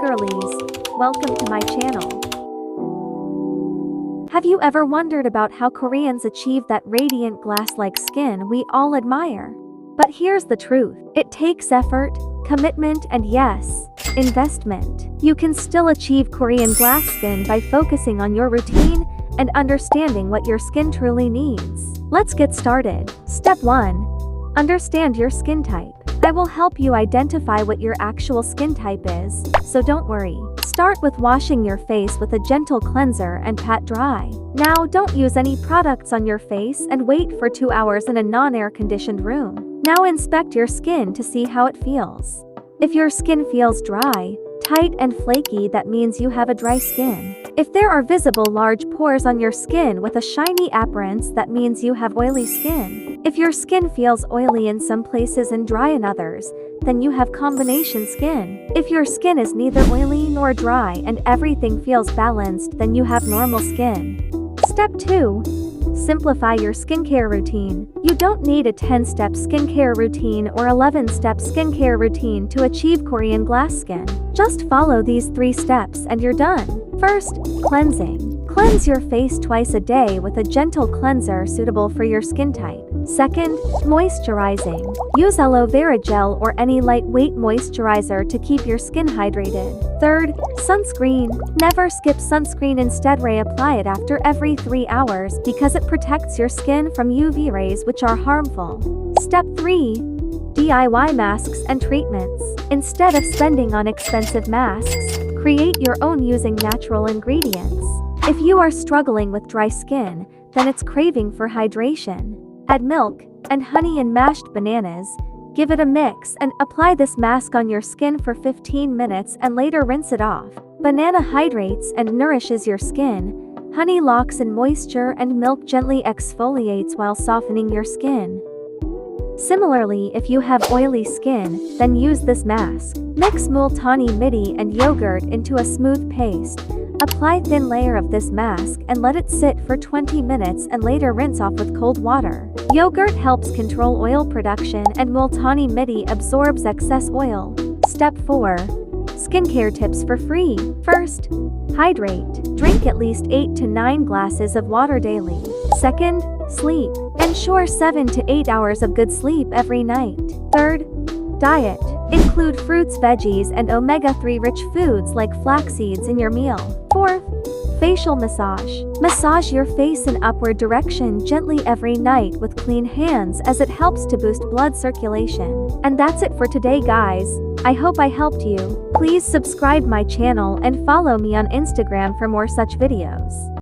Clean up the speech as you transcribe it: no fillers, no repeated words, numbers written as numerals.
girlies, welcome to my channel. Have you ever wondered about how Koreans achieve that radiant glass-like skin we all admire? But here's the truth. It takes effort, commitment, and yes, investment. You can still achieve Korean glass skin by focusing on your routine and understanding what your skin truly needs. Let's get started. Step 1. Understand your skin type. I will help you identify what your actual skin type is, so don't worry. Start with washing your face with a gentle cleanser and pat dry. Now, don't use any products on your face and wait for 2 hours in a non-air conditioned room. Now inspect your skin to see how it feels. If your skin feels dry, tight and flaky, that means you have a dry skin. If there are visible large pores on your skin with a shiny appearance, that means you have oily skin. If your skin feels oily in some places and dry in others, then you have combination skin. If your skin is neither oily nor dry and everything feels balanced, then you have normal skin. Step 2. Simplify your skincare routine. You don't need a 10-step skincare routine or 11-step skincare routine to achieve Korean glass skin. Just follow these 3 steps and you're done. First, cleansing. Cleanse your face twice a day with a gentle cleanser suitable for your skin type. Second, moisturizing. Use aloe vera gel or any lightweight moisturizer to keep your skin hydrated. Third, sunscreen. Never skip sunscreen, instead reapply it after every 3 hours because it protects your skin from UV rays, which are harmful. Step 3. DIY masks and treatments. Instead of spending on expensive masks, create your own using natural ingredients. If you are struggling with dry skin, then it's craving for hydration. Add milk and honey and mashed bananas, give it a mix and apply this mask on your skin for 15 minutes and later rinse it off. Banana hydrates and nourishes your skin, honey locks in moisture, and milk gently exfoliates while softening your skin. Similarly, if you have oily skin, then use this mask. Mix multani midi and yogurt into a smooth paste. Apply thin layer of this mask and let it sit for 20 minutes and later rinse off with cold water. Yogurt helps control oil production and multani midi absorbs excess oil. Step 4. Skincare tips for free. First, hydrate. Drink at least 8 to 9 glasses of water daily. Second, sleep. Ensure 7 to 8 hours of good sleep every night. Third, diet. Include fruits, veggies, and omega-3 rich foods like flax seeds in your meal. Fourth, facial massage. Massage your face in upward direction gently every night with clean hands, as it helps to boost blood circulation. And that's it for today, guys. I hope I helped you. Please subscribe my channel and follow me on Instagram for more such videos.